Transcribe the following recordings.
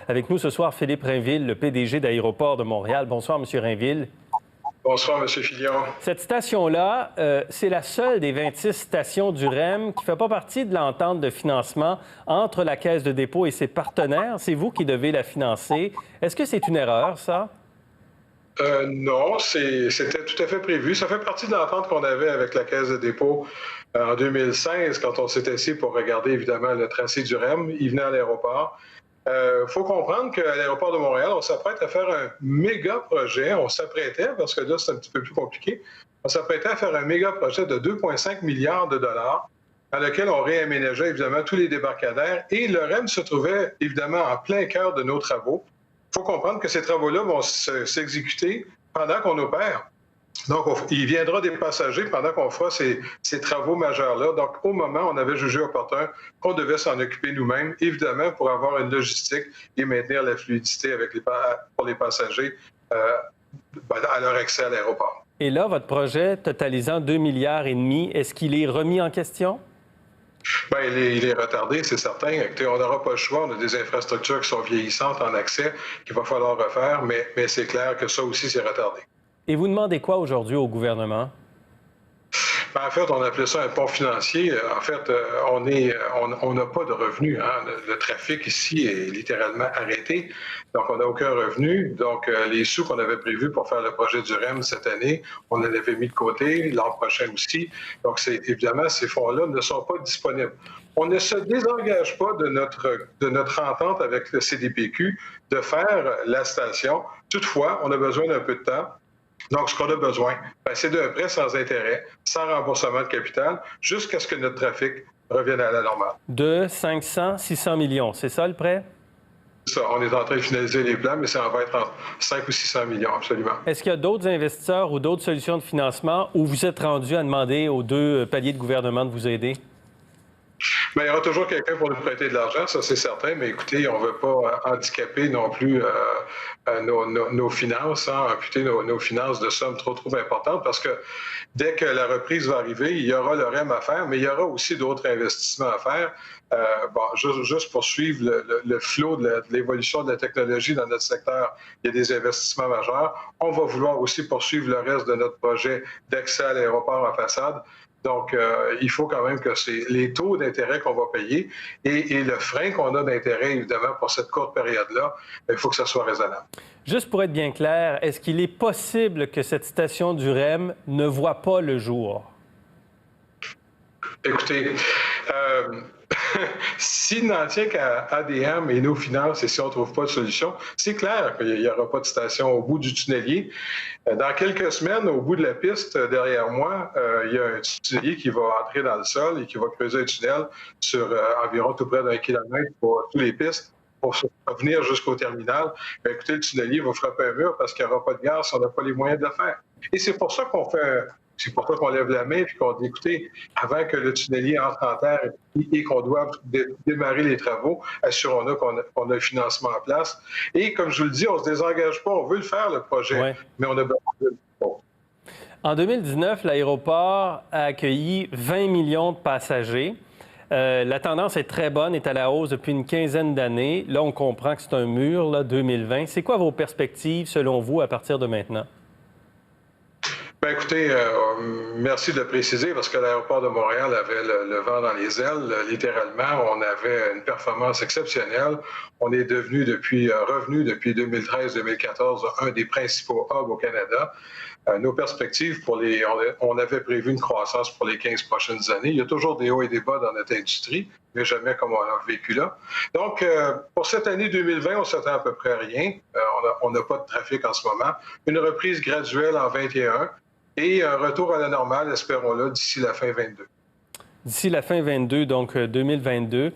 Avec nous ce soir, Philippe Rainville, le PDG d'Aéroports de Montréal. Bonsoir, M. Rainville. Bonsoir, M. Filion. Cette station-là, c'est la seule des 26 stations du REM qui ne fait pas partie de l'entente de financement entre la Caisse de dépôt et ses partenaires. C'est vous qui devez la financer. Est-ce que c'est une erreur, ça? Non, c'était tout à fait prévu. Ça fait partie de l'entente qu'on avait avec la Caisse de dépôt en 2016, quand on s'est assis pour regarder, évidemment, le tracé du REM. Il venait à l'aéroport. Faut comprendre qu'à l'aéroport de Montréal, on s'apprête à faire un méga projet. On s'apprêtait, parce que là, c'est un petit peu plus compliqué, on s'apprêtait à faire un méga projet de 2,5 milliards de dollars dans lequel on réaménageait, évidemment, tous les débarcadères. Et le REM se trouvait, évidemment, en plein cœur de nos travaux. Il faut comprendre que ces travaux-là vont s'exécuter pendant qu'on opère. Donc, il viendra des passagers pendant qu'on fera ces travaux majeurs-là. Donc, au moment, on avait jugé opportun qu'on devait s'en occuper nous-mêmes, évidemment, pour avoir une logistique et maintenir la fluidité pour les passagers à leur accès à l'aéroport. Et là, votre projet totalisant 2,5 milliards, est-ce qu'il est remis en question? Bien, il est retardé, c'est certain. Écoutez, on n'aura pas le choix. On a des infrastructures qui sont vieillissantes en accès qu'il va falloir refaire, mais c'est clair que ça aussi, c'est retardé. Et vous demandez quoi aujourd'hui au gouvernement? En fait, on appelait ça un pont financier. En fait, on n'a pas de revenus. Hein. Le trafic ici est littéralement arrêté. Donc, on n'a aucun revenu. Donc, les sous qu'on avait prévus pour faire le projet du REM cette année, on les avait mis de côté, l'an prochain aussi. Donc, évidemment, ces fonds-là ne sont pas disponibles. On ne se désengage pas de notre entente avec le CDPQ de faire la station. Toutefois, on a besoin d'un peu de temps. Donc, ce qu'on a besoin, c'est d'un prêt sans intérêt, sans remboursement de capital, jusqu'à ce que notre trafic revienne à la normale. De 500, 600 millions, c'est ça le prêt? Ça, on est en train de finaliser les plans, mais ça en va être entre 5 ou 600 millions, absolument. Est-ce qu'il y a d'autres investisseurs ou d'autres solutions de financement où vous êtes rendu à demander aux deux paliers de gouvernement de vous aider? Bien, il y aura toujours quelqu'un pour nous prêter de l'argent, ça c'est certain, mais écoutez, on ne veut pas handicaper non plus nos finances, amputer nos finances de sommes trop importantes, parce que dès que la reprise va arriver, il y aura le REM à faire, mais il y aura aussi d'autres investissements à faire. Juste pour suivre le flot de l'évolution de la technologie dans notre secteur, il y a des investissements majeurs. On va vouloir aussi poursuivre le reste de notre projet d'accès à l'aéroport en façade. Donc, il faut quand même que c'est les taux d'intérêt qu'on va payer et le frein qu'on a d'intérêt, évidemment, pour cette courte période-là, il faut que ça soit raisonnable. Juste pour être bien clair, est-ce qu'il est possible que cette station du REM ne voit pas le jour? Écoutez, s'il n'en tient qu'à ADM et nos finances et si on ne trouve pas de solution, c'est clair qu'il n'y aura pas de station au bout du tunnelier. Dans quelques semaines, au bout de la piste, derrière moi, il y a un tunnelier qui va entrer dans le sol et qui va creuser un tunnel sur environ tout près d'1 kilomètre pour toutes les pistes pour venir jusqu'au terminal. Bien, écoutez, le tunnelier va frapper un mur parce qu'il n'y aura pas de gaz si on n'a pas les moyens de le faire. Et c'est pour ça qu'on fait... C'est pour ça qu'on lève la main et qu'on dit, écoutez, avant que le tunnelier entre en terre et qu'on doive démarrer les travaux, assurons-nous qu'on a le financement en place. Et comme je vous le dis, on ne se désengage pas, on veut le faire, le projet, mais on a besoin de le faire. En 2019, l'aéroport a accueilli 20 millions de passagers. La tendance est très bonne, est à la hausse depuis une quinzaine d'années. Là, on comprend que c'est un mur, là, 2020. C'est quoi vos perspectives, selon vous, à partir de maintenant? Bien, écoutez, merci de le préciser parce que l'aéroport de Montréal avait le vent dans les ailes. Littéralement, on avait une performance exceptionnelle. On est revenu depuis 2013-2014 un des principaux hubs au Canada. Nos perspectives on avait prévu une croissance pour les 15 prochaines années. Il y a toujours des hauts et des bas dans notre industrie, mais jamais comme on a vécu là. Donc, pour cette année 2020, on s'attend à peu près à rien. On n'a pas de trafic en ce moment. Une reprise graduelle en 2021 et un retour à la normale, espérons-le, d'ici la fin 2022. D'ici la fin 22, donc 2022.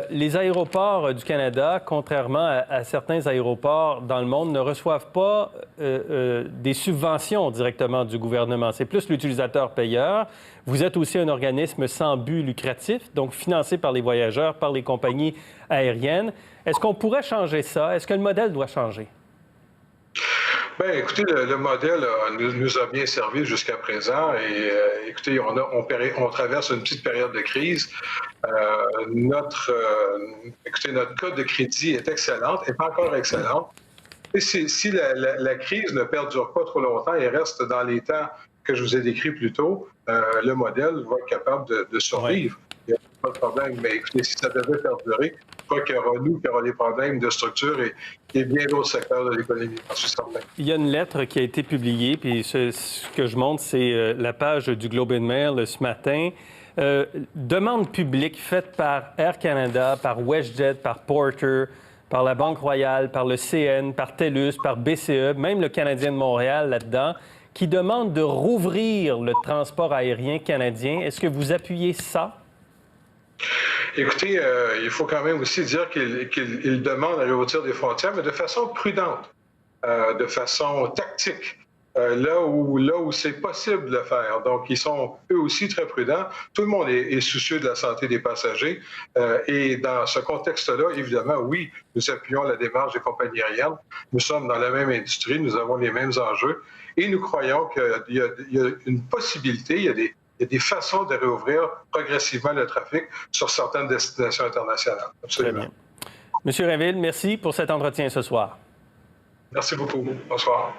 Les aéroports du Canada, contrairement à certains aéroports dans le monde, ne reçoivent pas des subventions directement du gouvernement. C'est plus l'utilisateur payeur. Vous êtes aussi un organisme sans but lucratif, donc financé par les voyageurs, par les compagnies aériennes. Est-ce qu'on pourrait changer ça? Est-ce que le modèle doit changer? Bien, écoutez, le modèle nous a bien servi jusqu'à présent et écoutez, on traverse une petite période de crise. Écoutez, notre code de crédit est excellente, n'est pas encore excellente. Et si la crise ne perdure pas trop longtemps et reste dans les temps que je vous ai décrits plus tôt, le modèle va être capable de Oui. survivre. Il n'y a pas de problème. Mais écoutez, si ça devait perdurer, je crois qu'il y aura nous qui aura des problèmes de structure et bien d'autres secteurs de l'économie, j'en suis certain. Il y a une lettre qui a été publiée, puis ce que je montre, c'est la page du Globe and Mail ce matin. Demande publique faite par Air Canada, par WestJet, par Porter, par la Banque Royale, par le CN, par TELUS, par BCE, même le Canadien de Montréal là-dedans, qui demande de rouvrir le transport aérien canadien. Est-ce que vous appuyez ça? Écoutez, il faut quand même aussi dire qu'il demande à réouvrir des frontières, mais de façon prudente, de façon tactique. Là où c'est possible de le faire. Donc, ils sont eux aussi très prudents. Tout le monde est soucieux de la santé des passagers. Et dans ce contexte-là, évidemment, oui, nous appuyons la démarche des compagnies aériennes. Nous sommes dans la même industrie, nous avons les mêmes enjeux. Et nous croyons qu'il y a une possibilité, il y a des façons de réouvrir progressivement le trafic sur certaines destinations internationales. Absolument. Très bien. Monsieur Rainville, merci pour cet entretien ce soir. Merci beaucoup. Bonsoir.